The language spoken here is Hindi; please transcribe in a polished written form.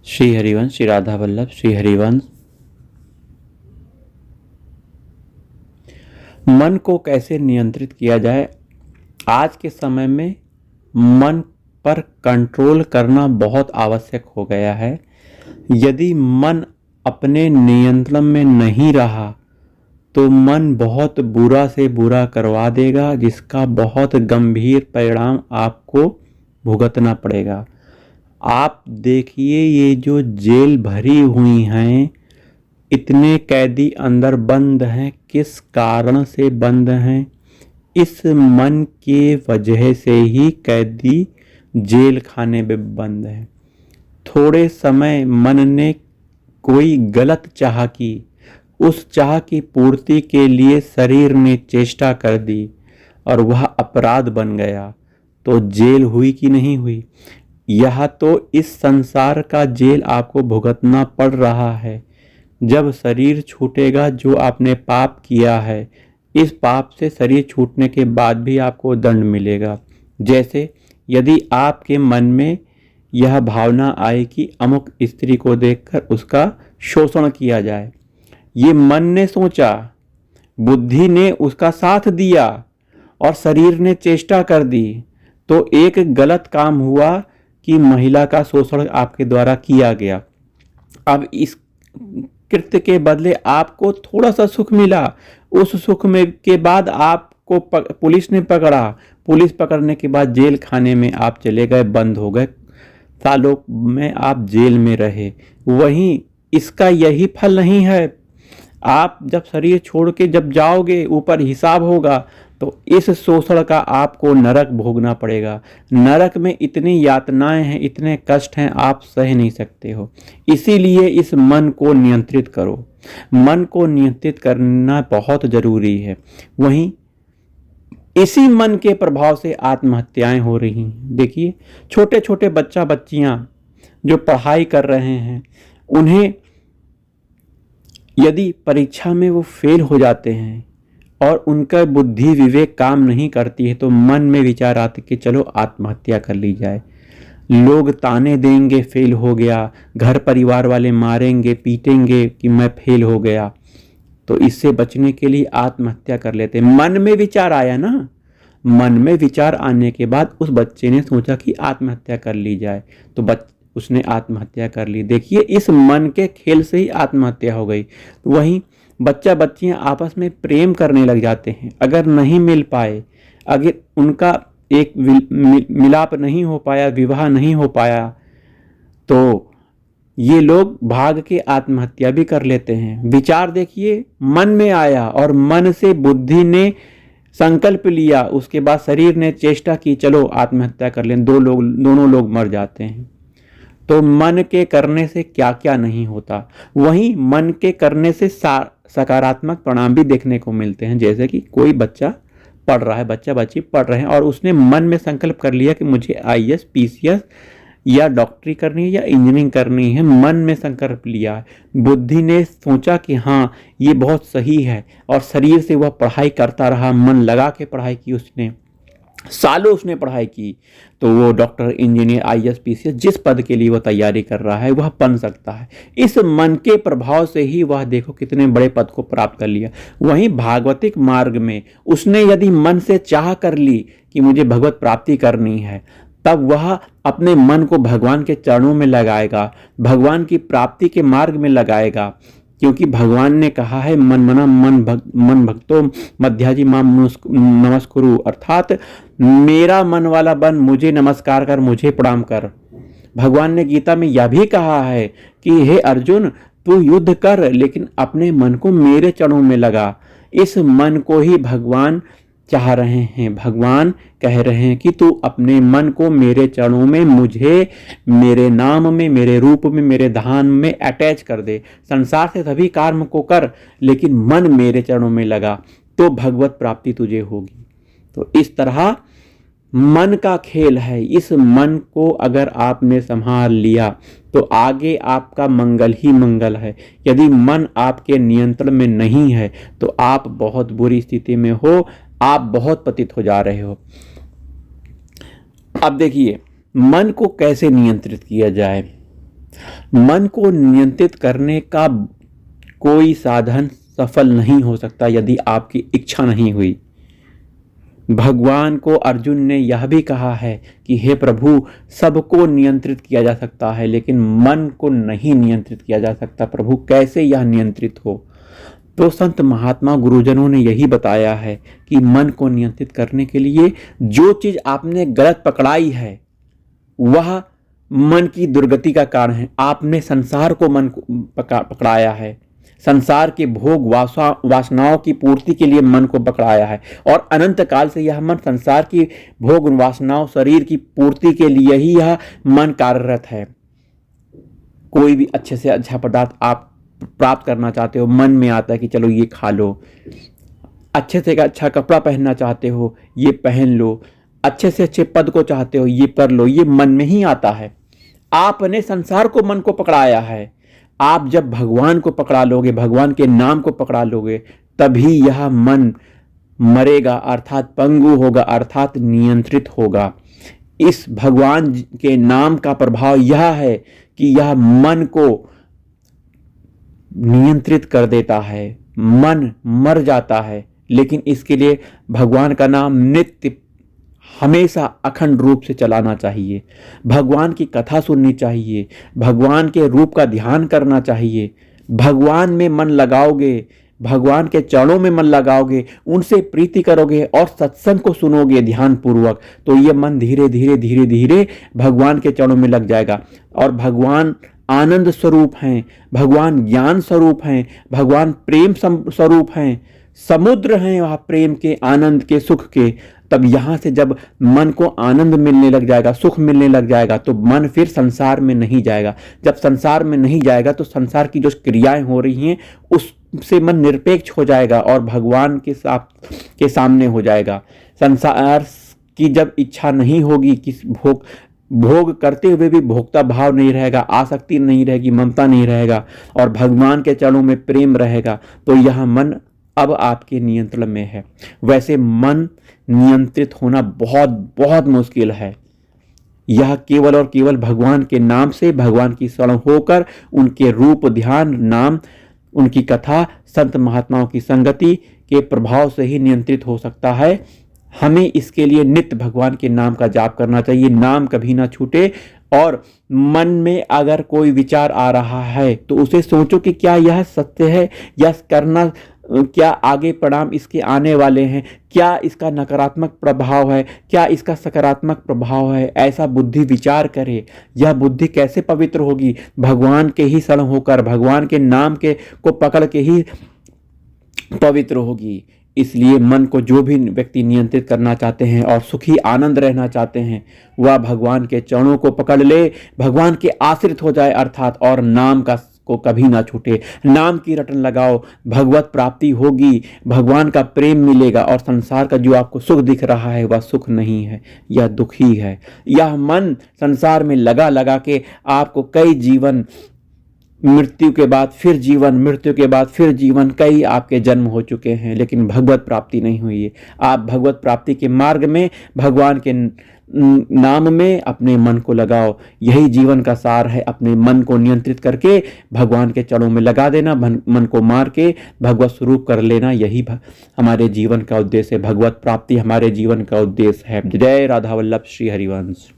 श्री हरिवंश, श्री राधा वल्लभ, श्री हरिवंश। मन को कैसे नियंत्रित किया जाए? आज के समय में मन पर कंट्रोल करना बहुत आवश्यक हो गया है। यदि मन अपने नियंत्रण में नहीं रहा तो मन बहुत बुरा से बुरा करवा देगा, जिसका बहुत गंभीर परिणाम आपको भुगतना पड़ेगा। आप देखिए, ये जो जेल भरी हुई हैं, इतने कैदी अंदर बंद हैं, किस कारण से बंद हैं? इस मन के वजह से ही कैदी जेल खाने में बंद है। थोड़े समय मन ने कोई गलत चाह की, उस चाह की पूर्ति के लिए शरीर ने चेष्टा कर दी और वह अपराध बन गया, तो जेल हुई कि नहीं हुई? यह तो इस संसार का जेल आपको भुगतना पड़ रहा है। जब शरीर छूटेगा, जो आपने पाप किया है, इस पाप से शरीर छूटने के बाद भी आपको दंड मिलेगा। जैसे यदि आपके मन में यह भावना आए कि अमुक स्त्री को देखकर उसका शोषण किया जाए, ये मन ने सोचा, बुद्धि ने उसका साथ दिया और शरीर ने चेष्टा कर दी, तो एक गलत काम हुआ कि महिला का शोषण आपके द्वारा किया गया। अब इस कृत्य के बदले आपको थोड़ा सा सुख मिला। उस सुख में के बाद आपको पुलिस ने पकड़ा। पुलिस पकड़ने के बाद जेल खाने में आप चले गए, बंद हो गए, सालों में आप जेल में रहे। वहीं इसका यही फल नहीं है। आप जब शरीर छोड़ के जब जाओगे, ऊपर हिसाब होगा, तो इस शोषण का आपको नरक भोगना पड़ेगा। नरक में इतनी यातनाएं हैं, इतने कष्ट हैं, आप सह नहीं सकते हो। इसीलिए इस मन को नियंत्रित करो। मन को नियंत्रित करना बहुत जरूरी है। वहीं इसी मन के प्रभाव से आत्महत्याएं हो रही हैं। देखिए, छोटे छोटे बच्चियां जो पढ़ाई कर रहे हैं, उन्हें यदि परीक्षा में वो फेल हो जाते हैं और उनका बुद्धि विवेक काम नहीं करती है, तो मन में विचार आते कि चलो आत्महत्या कर ली जाए। लोग ताने देंगे, फेल हो गया, घर परिवार वाले मारेंगे पीटेंगे कि मैं फेल हो गया, तो इससे बचने के लिए आत्महत्या कर लेते। मन में विचार आया ना, मन में विचार आने के बाद उस बच्चे ने सोचा कि आत्महत्या कर ली जाए, तो उसने आत्महत्या कर ली। देखिए, इस मन के खेल से ही आत्महत्या हो गई। वहीं बच्चियां आपस में प्रेम करने लग जाते हैं। अगर नहीं मिल पाए, अगर उनका एक मिलाप नहीं हो पाया, विवाह नहीं हो पाया, तो ये लोग भाग के आत्महत्या भी कर लेते हैं। विचार देखिए, मन में आया और मन से बुद्धि ने संकल्प लिया, उसके बाद शरीर ने चेष्टा की, चलो आत्महत्या कर लें, दोनों लोग मर जाते हैं। तो मन के करने से क्या क्या नहीं होता। वहीं मन के करने से सकारात्मक परिणाम भी देखने को मिलते हैं। जैसे कि कोई बच्चा पढ़ रहा है, बच्ची पढ़ रहे हैं और उसने मन में संकल्प कर लिया कि मुझे IAS, PCS या डॉक्टरी करनी है या इंजीनियरिंग करनी है। मन में संकल्प लिया, बुद्धि ने सोचा कि हाँ ये बहुत सही है, और शरीर से वह पढ़ाई करता रहा, मन लगा के पढ़ाई की, उसने सालों उसने पढ़ाई की, तो वो डॉक्टर, इंजीनियर, IAS, PCS जिस पद के लिए वह तैयारी कर रहा है वह बन सकता है। इस मन के प्रभाव से ही वह देखो कितने बड़े पद को प्राप्त कर लिया। वहीं भागवतिक मार्ग में उसने यदि मन से चाह कर ली कि मुझे भगवत प्राप्ति करनी है, तब वह अपने मन को भगवान के चरणों में लगाएगा, भगवान की प्राप्ति के मार्ग में लगाएगा। क्योंकि भगवान ने कहा है, मन भक्तो मध्याजी माम नमस्कुरु, अर्थात मेरा मन वाला बन, मुझे नमस्कार कर, मुझे प्रणाम कर। भगवान ने गीता में यह भी कहा है कि हे अर्जुन, तू युद्ध कर, लेकिन अपने मन को मेरे चरणों में लगा। इस मन को ही भगवान चाह रहे हैं। भगवान कह रहे हैं कि तू अपने मन को मेरे चरणों में, मुझे, मेरे नाम में, मेरे रूप में, मेरे धाम में अटैच कर दे। संसार से सभी कर्म को कर, लेकिन मन मेरे चरणों में लगा, तो भगवत प्राप्ति तुझे होगी। तो इस तरह मन का खेल है। इस मन को अगर आपने संभाल लिया तो आगे आपका मंगल ही मंगल है। यदि मन आपके नियंत्रण में नहीं है तो आप बहुत बुरी स्थिति में हो, आप बहुत पतित हो जा रहे हो। अब देखिए, मन को कैसे नियंत्रित किया जाए। मन को नियंत्रित करने का कोई साधन सफल नहीं हो सकता यदि आपकी इच्छा नहीं हुई। भगवान को अर्जुन ने यह भी कहा है कि हे प्रभु, सबको नियंत्रित किया जा सकता है लेकिन मन को नहीं नियंत्रित किया जा सकता। प्रभु कैसे यह नियंत्रित हो? तो संत महात्मा गुरुजनों ने यही बताया है कि मन को नियंत्रित करने के लिए जो चीज आपने गलत पकड़ाई है वह मन की दुर्गति का कारण है। आपने संसार को मन को पकड़ाया है, संसार के भोग वासनाओं की पूर्ति के लिए मन को पकड़ाया है, और अनंत काल से यह मन संसार की भोग वासनाओं शरीर की पूर्ति के लिए ही यह मन कार्यरत है। कोई भी अच्छे से अच्छा पदार्थ आप प्राप्त करना चाहते हो, मन में आता है कि चलो ये खा लो। अच्छे से अच्छा कपड़ा पहनना चाहते हो, ये पहन लो। अच्छे से अच्छे पद को चाहते हो, ये कर लो। ये मन में ही आता है। आपने संसार को मन को पकड़ाया है। आप जब भगवान को पकड़ा लोगे, भगवान के नाम को पकड़ा लोगे, तभी यह मन मरेगा, अर्थात पंगु होगा, अर्थात नियंत्रित होगा। इस भगवान के नाम का प्रभाव यह है कि यह मन को नियंत्रित कर देता है। मन मर जाता है, लेकिन इसके लिए भगवान का नाम नित्य हमेशा अखंड रूप से चलाना चाहिए। भगवान की कथा सुननी चाहिए, भगवान के रूप का ध्यान करना चाहिए। भगवान में मन लगाओगे, भगवान के चरणों में मन लगाओगे, उनसे प्रीति करोगे और सत्संग को सुनोगे ध्यान पूर्वक, तो ये मन धीरे धीरे धीरे धीरे भगवान के चरणों में लग जाएगा। और भगवान आनंद स्वरूप हैं, भगवान ज्ञान स्वरूप हैं, भगवान प्रेम स्वरूप हैं, समुद्र हैं वह प्रेम के, आनंद के, सुख के। तब यहां से जब मन को आनंद मिलने लग जाएगा, सुख मिलने लग जाएगा, तो मन फिर संसार में नहीं जाएगा। जब संसार में नहीं जाएगा तो संसार की जो क्रियाएं हो रही हैं उससे मन निरपेक्ष हो जाएगा और भगवान के सामने हो जाएगा। संसार की जब इच्छा नहीं होगी, किस भोग करते हुए भी भोक्ता भाव नहीं रहेगा, आसक्ति नहीं रहेगी, ममता नहीं रहेगा, और भगवान के चरणों में प्रेम रहेगा, तो यह मन अब आपके नियंत्रण में है। वैसे मन नियंत्रित होना बहुत बहुत मुश्किल है। यह केवल और केवल भगवान के नाम से, भगवान की शरण होकर, उनके रूप ध्यान नाम, उनकी कथा, संत महात्माओं की संगति के प्रभाव से ही नियंत्रित हो सकता है। हमें इसके लिए नित्य भगवान के नाम का जाप करना चाहिए, नाम कभी ना छूटे। और मन में अगर कोई विचार आ रहा है तो उसे सोचो कि क्या यह सत्य है, या करना, क्या आगे परिणाम इसके आने वाले हैं, क्या इसका नकारात्मक प्रभाव है, क्या इसका सकारात्मक प्रभाव है। ऐसा बुद्धि विचार करे। यह बुद्धि कैसे पवित्र होगी? भगवान के ही शरण होकर, भगवान के नाम के को पकड़ के ही पवित्र होगी। इसलिए मन को जो भी व्यक्ति नियंत्रित करना चाहते हैं और सुखी आनंद रहना चाहते हैं, वह भगवान के चरणों को पकड़ ले, भगवान के आश्रित हो जाए अर्थात, और नाम को कभी ना छूटे। नाम की रटन लगाओ, भगवत प्राप्ति होगी, भगवान का प्रेम मिलेगा, और संसार का जो आपको सुख दिख रहा है वह सुख नहीं है, यह दुख ही है। यह मन संसार में लगा लगा के आपको कई जीवन, मृत्यु के बाद फिर जीवन, मृत्यु के बाद फिर जीवन, कई आपके जन्म हो चुके हैं, लेकिन भगवत प्राप्ति नहीं हुई है। आप भगवत प्राप्ति के मार्ग में, भगवान के नाम में अपने मन को लगाओ। यही जीवन का सार है। अपने मन को नियंत्रित करके भगवान के चरणों में लगा देना, मन को मार के भगवत स्वरूप कर लेना, यही हमारे जीवन का उद्देश्य है। भगवत प्राप्ति हमारे जीवन का उद्देश्य है। जय राधा वल्लभ श्री हरिवंश।